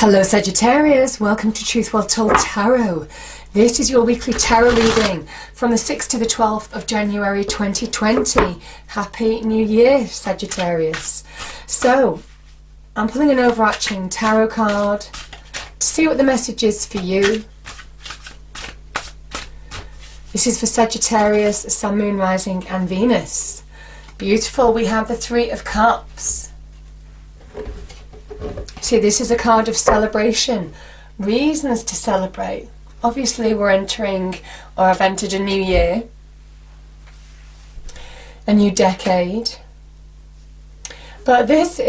Hello Sagittarius, welcome to Truth Well Told Tarot. This is your weekly tarot reading from the 6th to the 12th of January 2020. Happy New Year, Sagittarius. So, I'm pulling an overarching tarot card to see what the message is for you. This is for Sagittarius, Sun, Moon, Rising and Venus. Beautiful, we have the Three of Cups. See, this is a card of celebration, reasons to celebrate. Obviously we're entering, or have entered, a new year, a new decade. But this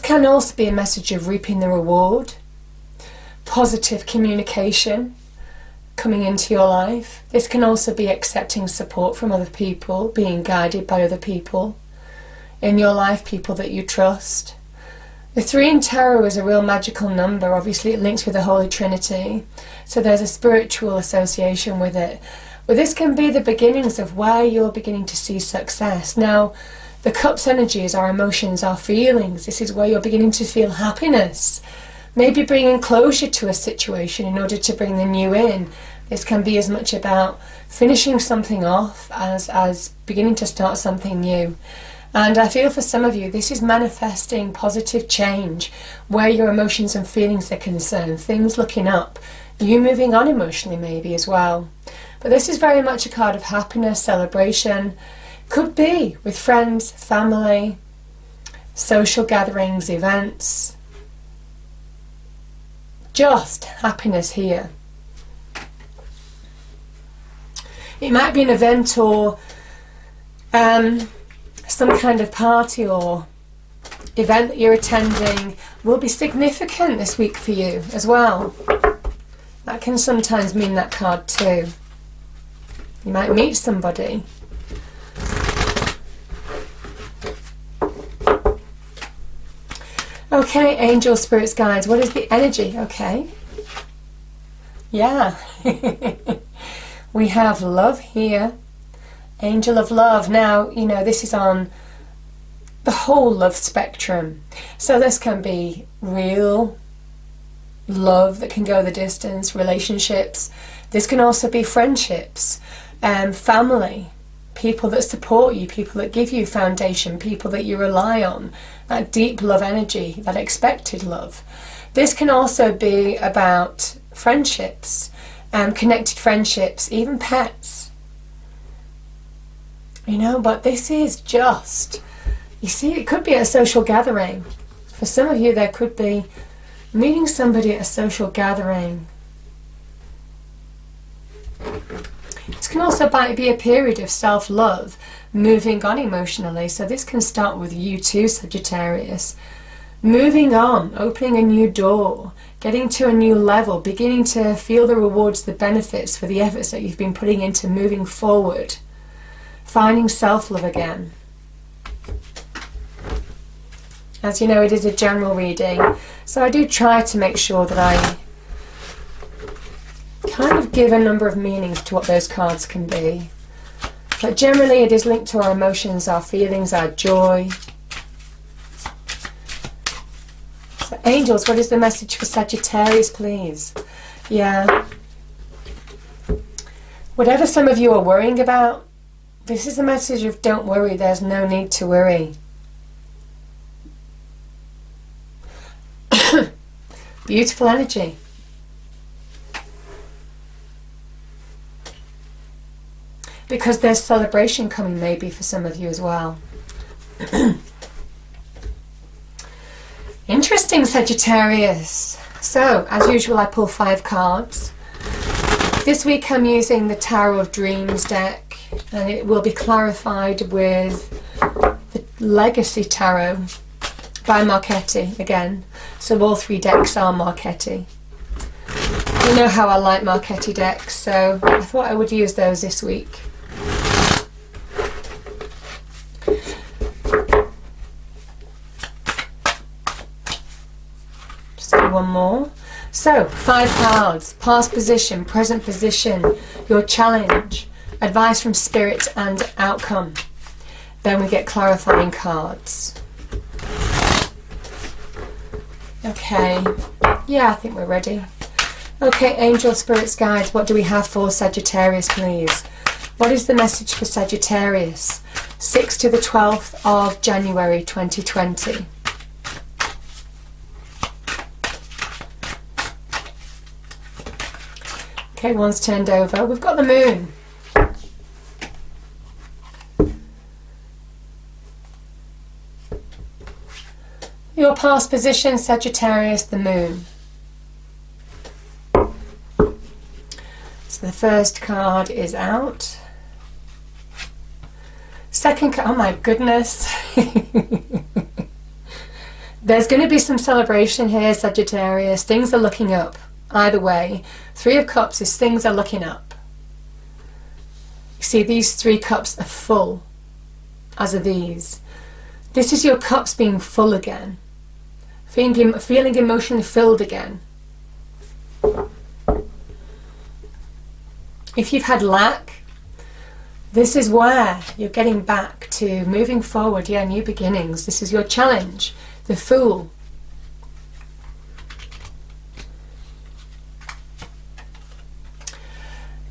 can also be a message of reaping the reward, positive communication coming into your life. This can also be accepting support from other people, being guided by other people in your life, people that you trust. The 3 in tarot is a real magical number. Obviously it links with the Holy Trinity, so there's a spiritual association with it. But this can be the beginnings of where you're beginning to see success. Now, the Cups energy is our emotions, our feelings. This is where you're beginning to feel happiness. Maybe bringing closure to a situation in order to bring the new in. This can be as much about finishing something off as beginning to start something new. And I feel for some of you, this is manifesting positive change where your emotions and feelings are concerned. Things looking up, you moving on emotionally maybe as well. But this is very much a card of happiness, celebration. Could be with friends, family, social gatherings, events. Just happiness here. It might be an event or some kind of party or event that you're attending will be significant this week for you as well. That can sometimes mean that card too. You might meet somebody. Okay, angels, spirits, guides, what is the energy? Okay. Yeah. We have love here. Angel of love. Now, you know, this is on the whole love spectrum. So this can be real love that can go the distance, relationships. This can also be friendships, family, people that support you, people that give you foundation, people that you rely on, that deep love energy, that expected love. This can also be about friendships, connected friendships, even pets. You know, but this is just, you see, it could be at a social gathering. For some of you, there could be meeting somebody at a social gathering. This can also be a period of self-love, moving on emotionally. So this can start with you too, Sagittarius. Moving on, opening a new door, getting to a new level, beginning to feel the rewards, the benefits for the efforts that you've been putting into moving forward. Finding self-love again. As you know, it is a general reading, so I do try to make sure that I kind of give a number of meanings to what those cards can be. But generally it is linked to our emotions, our feelings, our joy. So angels, what is the message for Sagittarius, please? Yeah. Whatever some of you are worrying about, this is a message of don't worry, there's no need to worry. Beautiful energy. Because there's celebration coming maybe for some of you as well. Interesting, Sagittarius. So, as usual, I pull 5 cards. This week I'm using the Tarot of Dreams deck, and it will be clarified with the Legacy Tarot by Marchetti again. So all 3 decks are Marchetti. You know how I like Marchetti decks, so I thought I would use those this week. Just do one more. So 5 cards: past position, present position, your challenge, advice from spirit and outcome. Then we get clarifying cards. Okay, yeah, I think we're ready. Okay, angel, spirits, guides, what do we have for Sagittarius, please? What is the message for Sagittarius? 6th to the 12th of January 2020. Okay, one's turned over. We've got the moon. Your past position, Sagittarius, the moon. So the first card is out. Second card, oh my goodness. There's going to be some celebration here, Sagittarius. Things are looking up. Either way. 3 of Cups is things are looking up. You see, these 3 cups are full, as are these. This is your cups being full again. Feeling emotionally filled again. If you've had lack, this is where you're getting back to moving forward. Yeah, new beginnings. This is your challenge. The Fool.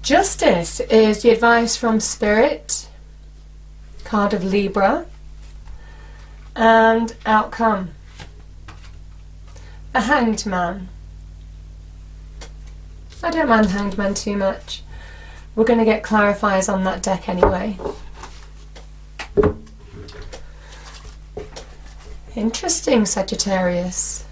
Justice is the advice from Spirit. Card of Libra. And outcome. A Hanged Man. I don't mind Hanged Man too much. We're going to get clarifiers on that deck anyway. Interesting, Sagittarius.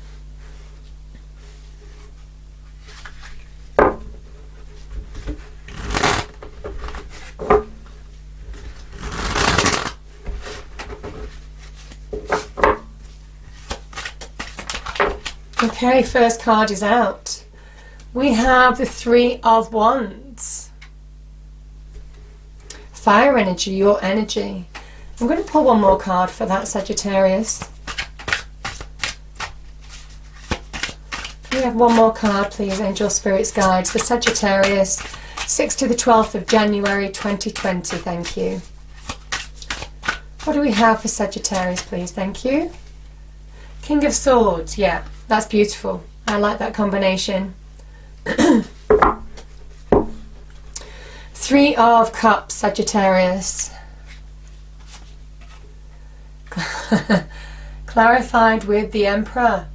Okay, first card is out. We have the 3 of Wands. Fire energy, your energy. I'm going to pull one more card for that, Sagittarius. We have one more card, please, Angel, Spirits, Guides, for Sagittarius, 6th to the 12th of January 2020. Thank you. What do we have for Sagittarius, please? Thank you. King of Swords, yeah. That's beautiful. I like that combination. 3 of Cups, Sagittarius. Clarified with the Emperor.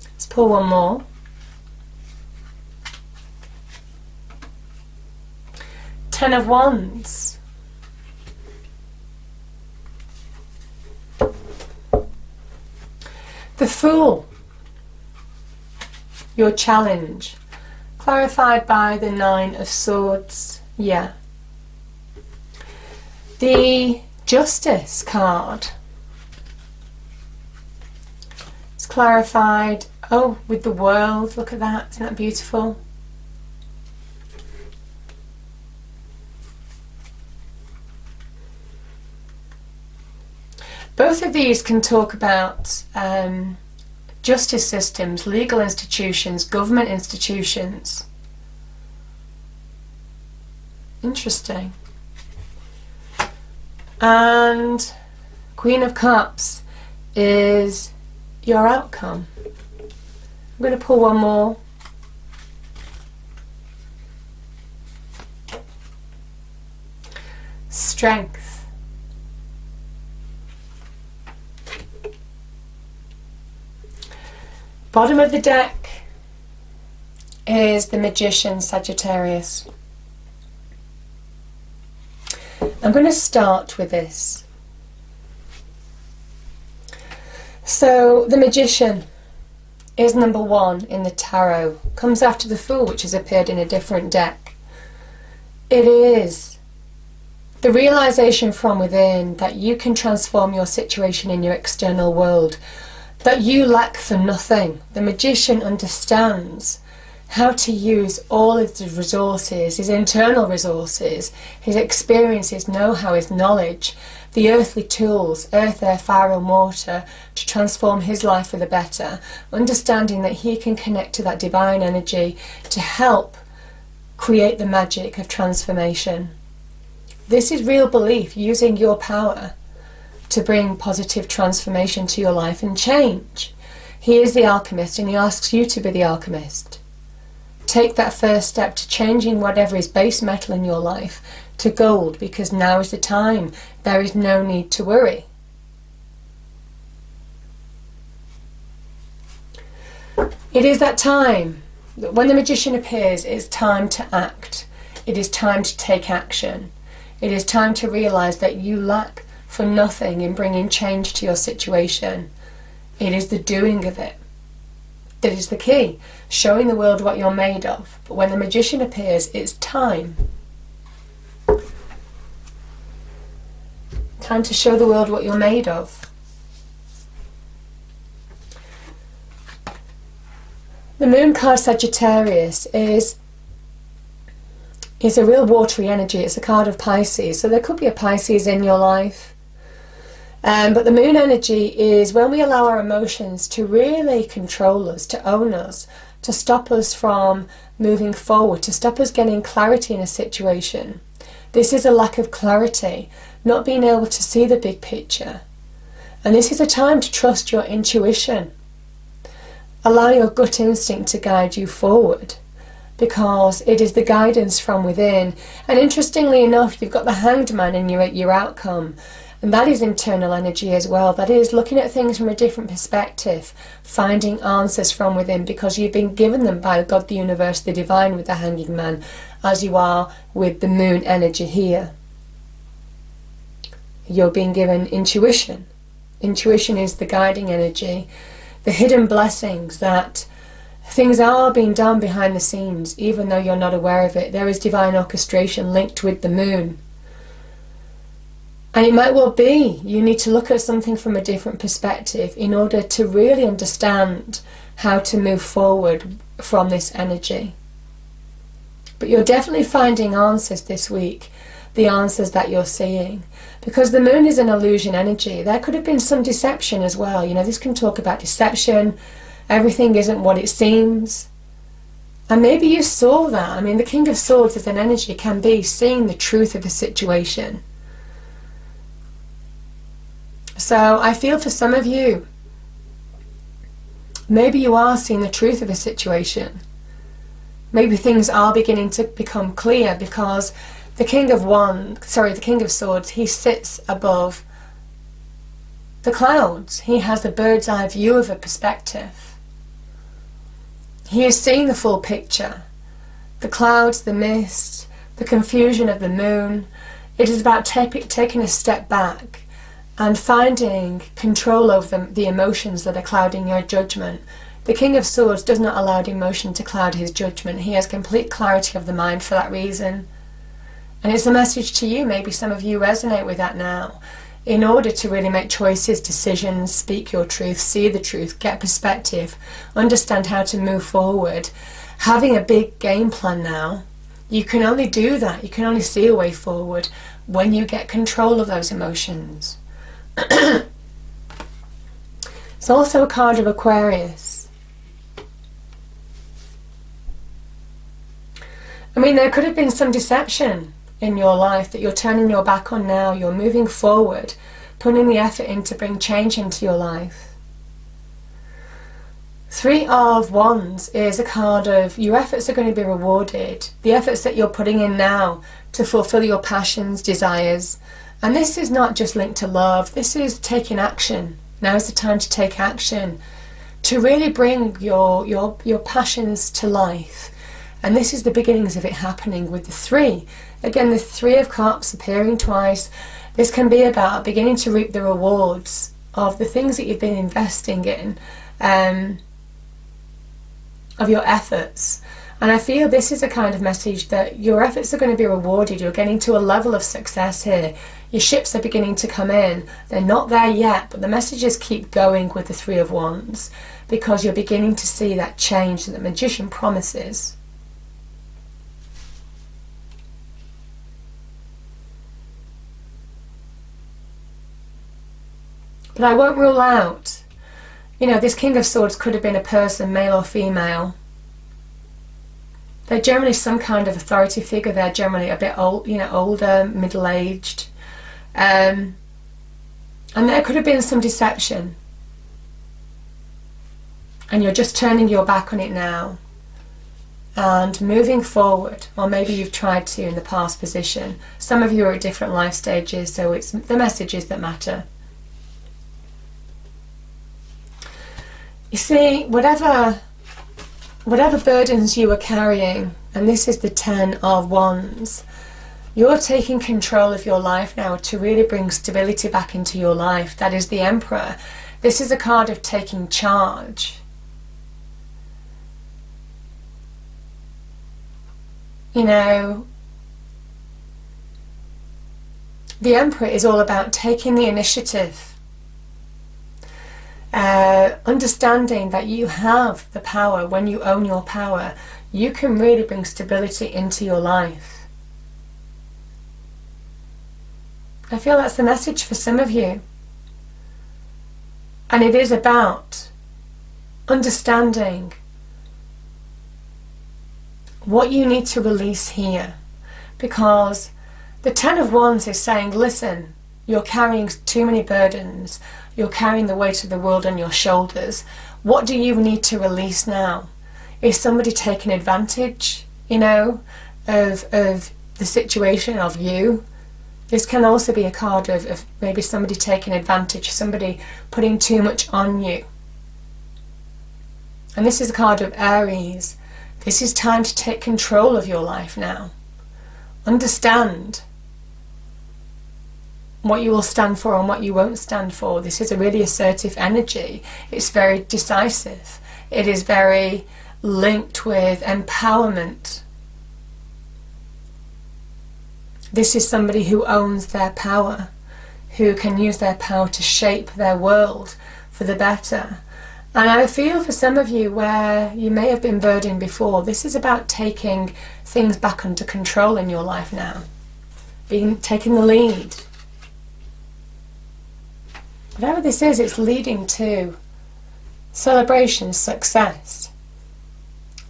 Let's pull one more. Ten of Wands. The Fool, your challenge, clarified by the 9 of Swords, yeah. The Justice card, it's clarified, oh, with the World, look at that, isn't that beautiful? Both of these can talk about justice systems, legal institutions, government institutions. Interesting. And Queen of Cups is your outcome. I'm going to pull one more. Strength. Bottom of the deck is the Magician, Sagittarius. I'm going to start with this. So the Magician is number 1 in the tarot. Comes after the Fool, which has appeared in a different deck. It is the realization from within that you can transform your situation in your external world, that you lack for nothing. The Magician understands how to use all of his resources, his internal resources, his experience, his know-how, his knowledge, the earthly tools, earth, air, fire and water, to transform his life for the better, understanding that he can connect to that divine energy to help create the magic of transformation. This is real belief, using your power to bring positive transformation to your life and change. He is the alchemist, and he asks you to be the alchemist. Take that first step to changing whatever is base metal in your life to gold, because now is the time. There is no need to worry. It is that time. When the magician appears, it's time to act. It is time to take action. It is time to realise that you lack for nothing in bringing change to your situation. It is the doing of it that is the key. Showing the world what you're made of. But when the magician appears, it's time. Time to show the world what you're made of. The moon card Sagittarius is a real watery energy. It's a card of Pisces. So there could be a Pisces in your life. But the moon energy is when we allow our emotions to really control us, to own us, to stop us from moving forward, to stop us getting clarity in a situation. This is a lack of clarity, not being able to see the big picture. And this is a time to trust your intuition. Allow your gut instinct to guide you forward, because it is the guidance from within. And interestingly enough, you've got the Hanged Man in your outcome. And that is internal energy as well. That is looking at things from a different perspective, finding answers from within, because you've been given them by God, the universe, the divine, with the Hanging Man, as you are with the moon energy here. You're being given intuition. Intuition is the guiding energy, the hidden blessings, that things are being done behind the scenes, even though you're not aware of it. There is divine orchestration linked with the moon. And it might well be you need to look at something from a different perspective in order to really understand how to move forward from this energy. But you're definitely finding answers this week, the answers that you're seeing. Because the moon is an illusion energy. There could have been some deception as well. You know, this can talk about deception. Everything isn't what it seems. And maybe you saw that. I mean, the King of Swords as an energy can be seeing the truth of a situation. So I feel for some of you, maybe you are seeing the truth of a situation. Maybe things are beginning to become clear, because the King of Swords, he sits above the clouds. He has a bird's eye view of a perspective. He is seeing the full picture. The clouds, the mist, the confusion of the moon. It is about taking a step back and finding control over the emotions that are clouding your judgment. The King of Swords does not allow emotion to cloud his judgment. He has complete clarity of the mind for that reason. And it's a message to you. Maybe some of you resonate with that now. In order to really make choices, decisions, speak your truth, see the truth, get perspective, understand how to move forward, having a big game plan now, you can only do that. You can only see a way forward when you get control of those emotions. It's also a card of Aquarius. I mean, there could have been some deception in your life that you're turning your back on now. You're moving forward, putting the effort in to bring change into your life. 3 of Wands is a card of your efforts are going to be rewarded. The efforts that you're putting in now to fulfill your passions, desires. And this is not just linked to love. This is taking action. Now is the time to take action, to really bring your passions to life. And this is the beginnings of it happening with the 3. Again, the 3 of Cups appearing twice. This can be about beginning to reap the rewards of the things that you've been investing in, of your efforts. And I feel this is a kind of message that your efforts are going to be rewarded. You're getting to a level of success here. Your ships are beginning to come in. They're not there yet, but the messages keep going with the 3 of Wands, because you're beginning to see that change that the Magician promises. But I won't rule out, you know, this King of Swords could have been a person, male or female. They're generally some kind of authority figure. They're generally a bit old, you know, older, middle-aged. And there could have been some deception. And you're just turning your back on it now. And moving forward, or maybe you've tried to in the past position. Some of you are at different life stages, so it's the messages that matter. You see, whatever burdens you are carrying, and this is the 10 of Wands, you're taking control of your life now to really bring stability back into your life. That is the Emperor. This is a card of taking charge. You know, the Emperor is all about taking the initiative, understanding that you have the power. When you own your power, you can really bring stability into your life. I feel that's the message for some of you. And it is about understanding what you need to release here, because the 10 of Wands is saying, listen, you're carrying too many burdens, you're carrying the weight of the world on your shoulders. What do you need to release now? Is somebody taking advantage, you know, of the situation, of you? This can also be a card of maybe somebody taking advantage, somebody putting too much on you. And this is a card of Aries. This is time to take control of your life now. Understand what you will stand for and what you won't stand for. This is a really assertive energy. It's very decisive. It is very linked with empowerment. This is somebody who owns their power, who can use their power to shape their world for the better. And I feel for some of you where you may have been burdened before, this is about taking things back under control in your life now. Taking the lead. Whatever this is, it's leading to celebration, success.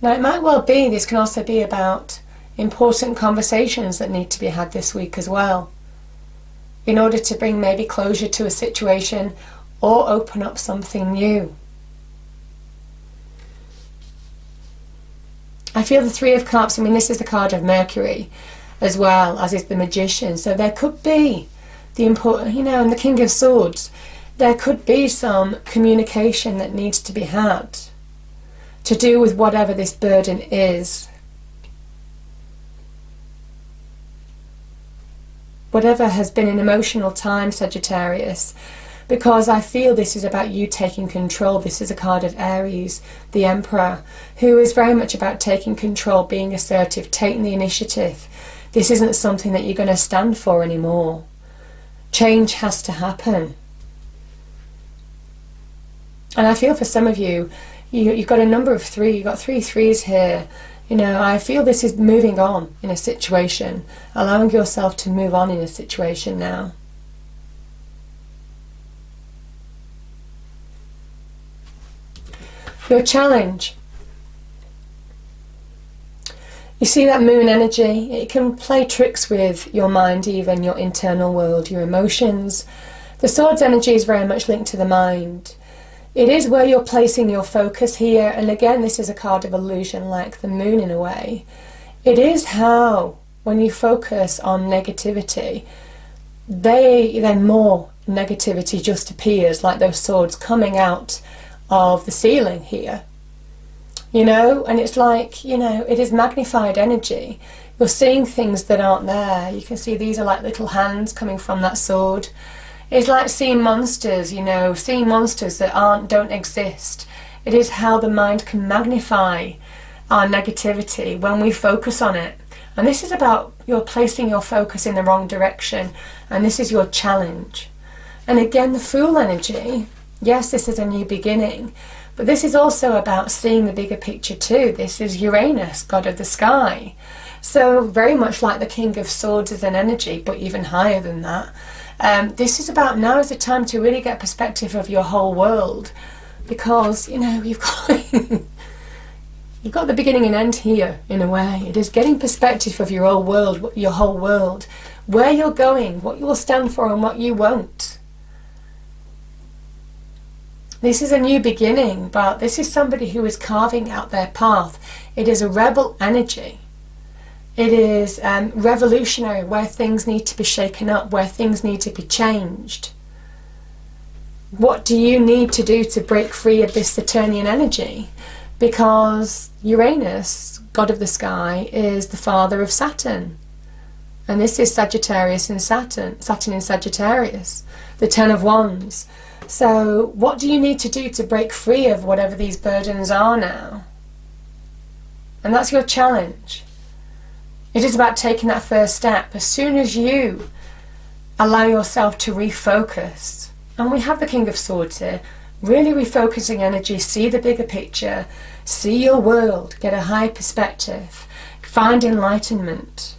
Now it might well be, this can also be about important conversations that need to be had this week as well, in order to bring maybe closure to a situation or open up something new. I feel the 3 of Cups, I mean this is the card of Mercury as well, as is the Magician, so there could be the important, you know, and the King of Swords, there could be some communication that needs to be had to do with whatever this burden is. Whatever has been an emotional time, Sagittarius, because I feel this is about you taking control. This is a card of Aries, the Emperor, who is very much about taking control, being assertive, taking the initiative. This isn't something that you're going to stand for anymore. Change has to happen. And I feel for some of you, you've got a number of 3, you've got 3 threes here. You know, I feel this is moving on in a situation, allowing yourself to move on in a situation now. Your challenge. You see that moon energy? It can play tricks with your mind, even your internal world, your emotions. The Swords energy is very much linked to the mind. It is where you're placing your focus here, and again this is a card of illusion, like the moon in a way. It is how, when you focus on negativity, then more negativity just appears, like those swords coming out of the ceiling here. You know, and it's like, you know, it is magnified energy. You're seeing things that aren't there. You can see these are like little hands coming from that sword. It's like seeing monsters, you know, seeing monsters that don't exist. It is how the mind can magnify our negativity when we focus on it. And this is about you're placing your focus in the wrong direction, and this is your challenge. And again, the Fool energy, yes, this is a new beginning, but this is also about seeing the bigger picture too. This is Uranus, god of the sky. So very much like the King of Swords is an energy, but even higher than that. This is about now is the time to really get perspective of your whole world, because, you know, you've got the beginning and end here in a way. It is getting perspective of your whole world, where you're going, what you will stand for and what you won't. This is a new beginning, but this is somebody who is carving out their path. It is a rebel energy. It is revolutionary, where things need to be shaken up, where things need to be changed. What do you need to do to break free of this Saturnian energy? Because Uranus, god of the sky, is the father of Saturn. And this is Sagittarius and Saturn in Sagittarius, the Ten of Wands. So what do you need to do to break free of whatever these burdens are now? And that's your challenge. It is about taking that first step. As soon as you allow yourself to refocus, and we have the King of Swords here, really refocusing energy, see the bigger picture, see your world, get a high perspective, find enlightenment.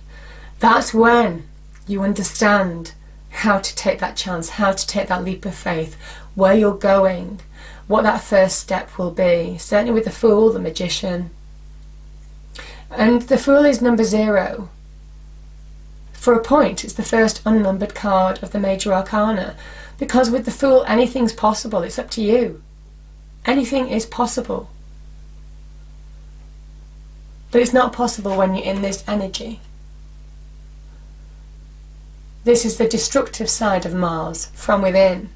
That's when you understand how to take that chance, how to take that leap of faith, where you're going, what that first step will be. Certainly with the Fool, the Magician. And the Fool is number 0. For a point, it's the first unnumbered card of the major arcana. Because with the Fool, anything's possible. It's up to you. Anything is possible. But it's not possible when you're in this energy. This is the destructive side of Mars, from within.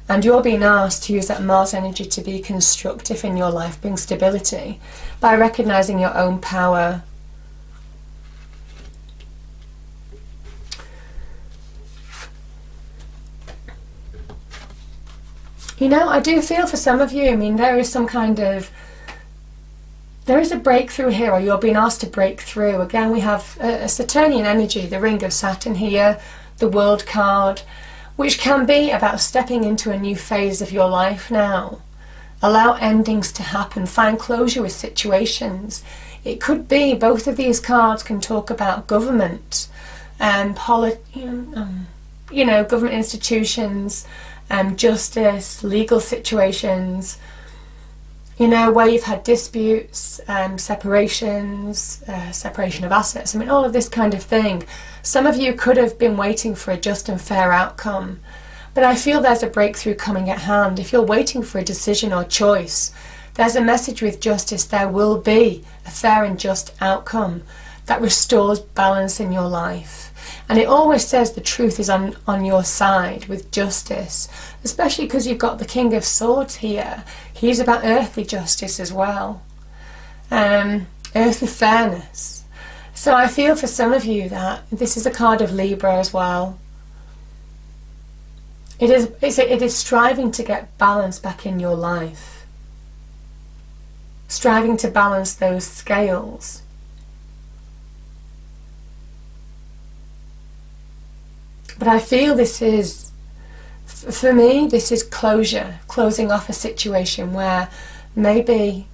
And you're being asked to use that Mars energy to be constructive in your life, bring stability, by recognizing your own power. You know, I do feel for some of you, I mean, there is some kind of, there is a breakthrough here, or you're being asked to break through. Again, we have a Saturnian energy, the ring of Saturn here, the World card, which can be about stepping into a new phase of your life now. Allow endings to happen, find closure with situations. It could be, both of these cards can talk about government, government institutions, justice, legal situations, you know, where you've had disputes, separations, separation of assets. I mean, all of this kind of thing. Some of you could have been waiting for a just and fair outcome, but I feel there's a breakthrough coming at hand. If you're waiting for a decision or choice, there's a message with justice. There will be a fair and just outcome that restores balance in your life. And it always says the truth is on your side with justice, especially because you've got the King of Swords here. He's about earthly justice as well, earthly fairness. So I feel for some of you that this is a card of Libra as well. It is striving to get balance back in your life, striving to balance those scales. But I feel this is, for me, this is closure, closing off a situation where maybe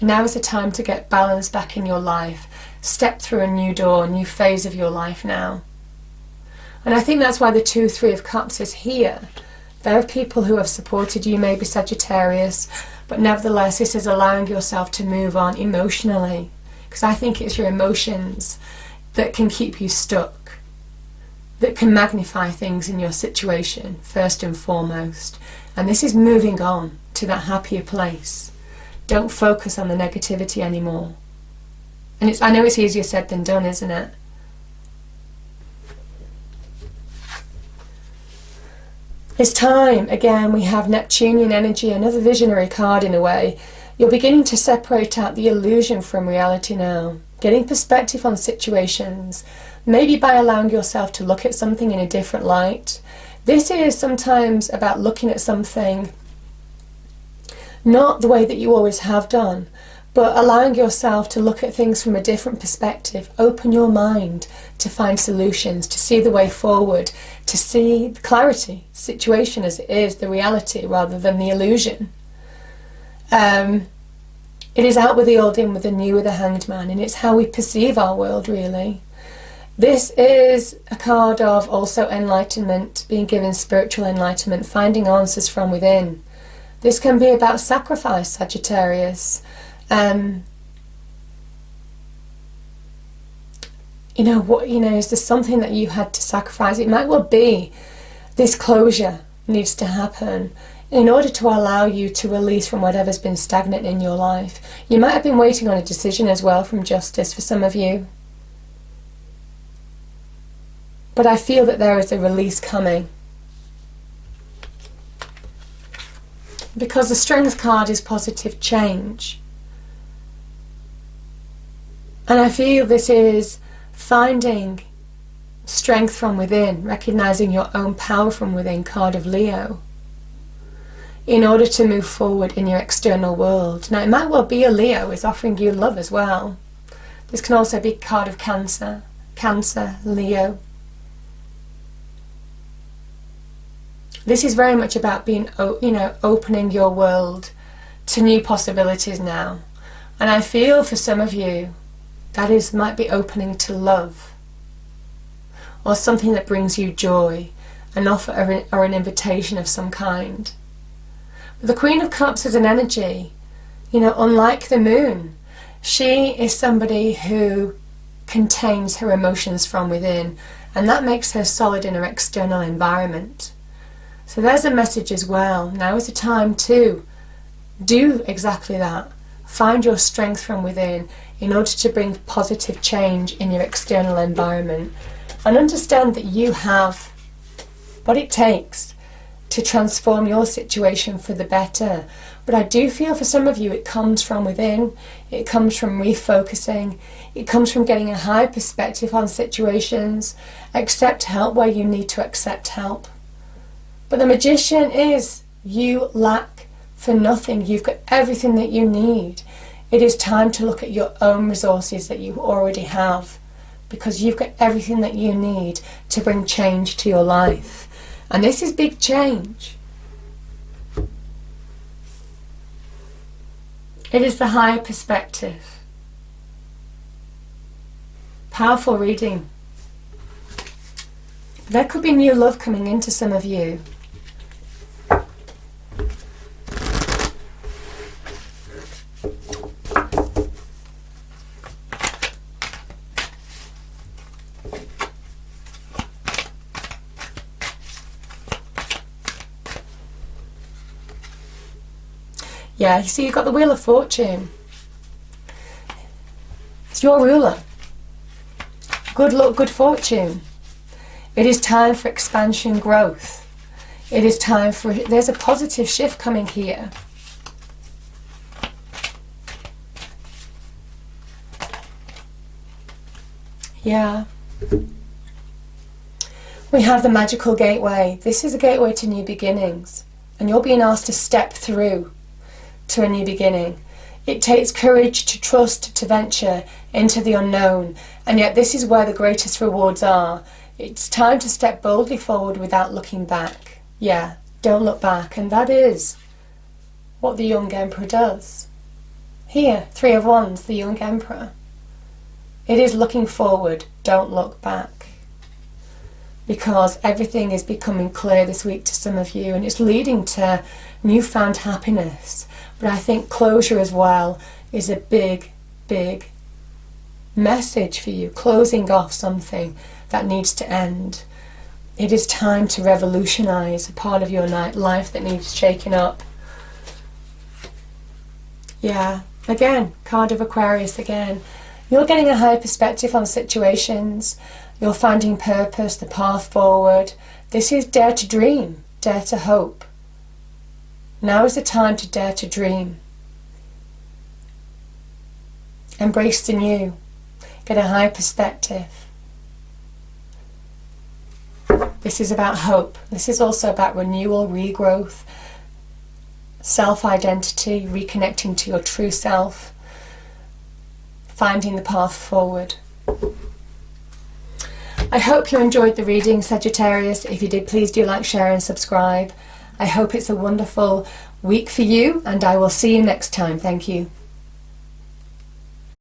now is the time to get balance back in your life, step through a new door, a new phase of your life now. And I think that's why the 2, 3 of Cups is here. There are people who have supported you, maybe Sagittarius, but nevertheless this is allowing yourself to move on emotionally, because I think it's your emotions that can keep you stuck, that can magnify things in your situation first and foremost. And this is moving on to that happier place. Don't focus on the negativity anymore. And I know it's easier said than done, isn't it? It's time. Again, we have Neptunian energy, another visionary card in a way. You're beginning to separate out the illusion from reality now, getting perspective on situations, maybe by allowing yourself to look at something in a different light. This is sometimes about looking at something not the way that you always have done, but allowing yourself to look at things from a different perspective. Open your mind to find solutions, to see the way forward, to see clarity, situation as it is, the reality rather than the illusion. It is out with the old, in with the new, with the Hanged Man, and it's how we perceive our world, really. This is a card of also enlightenment, being given spiritual enlightenment, finding answers from within. This can be about sacrifice, Sagittarius. Is there something that you had to sacrifice? It might well be this closure needs to happen. in order to allow you to release from whatever's been stagnant in your life. You might have been waiting on a decision as well from justice for some of you. But I feel that there is a release coming. Because the Strength card is positive change. And I feel this is finding strength from within, recognizing your own power from within, card of Leo, in order to move forward in your external world. Now, it might well be a Leo is offering you love as well. This can also be card of Cancer, Leo. This is very much about being, opening your world to new possibilities now. And I feel for some of you, that might be opening to love, or something that brings you joy, an offer or an invitation of some kind. But the Queen of Cups is an energy, unlike the moon. She is somebody who contains her emotions from within, and that makes her solid in her external environment. So there's a message as well. Now is the time to do exactly that. Find your strength from within in order to bring positive change in your external environment. And understand that you have what it takes to transform your situation for the better. But I do feel for some of you it comes from within. It comes from refocusing. It comes from getting a higher perspective on situations. Accept help where you need to accept help. But the Magician is, you lack for nothing. You've got everything that you need. It is time to look at your own resources that you already have, because you've got everything that you need to bring change to your life. And this is big change. It is the higher perspective. Powerful reading. There could be new love coming into some of you. Yeah, you see, you've got the Wheel of Fortune. It's your ruler. Good luck, good fortune. It is time for expansion, growth. It is time for, there's a positive shift coming here. Yeah. We have the magical gateway. This is a gateway to new beginnings. And you're being asked to step through to a new beginning. It takes courage to trust, to venture into the unknown, and yet this is where the greatest rewards are. It's time to step boldly forward without looking back. Yeah, don't look back, and that is what the young Emperor does. Here, Three of Wands, the young Emperor. It is looking forward, don't look back. Because everything is becoming clear this week to some of you, and it's leading to newfound happiness. But I think closure as well is a big, big message for you. Closing off something that needs to end. It is time to revolutionize a part of your life that needs shaking up. Yeah, again, card of Aquarius again. You're getting a higher perspective on situations. You're finding purpose, the path forward. This is dare to dream, dare to hope. Now is the time to dare to dream. Embrace the new. Get a higher perspective. This is about hope. This is also about renewal, regrowth, self-identity, reconnecting to your true self, finding the path forward. I hope you enjoyed the reading, Sagittarius. If you did, please do like, share and subscribe. I hope it's a wonderful week for you, and I will see you next time. Thank you.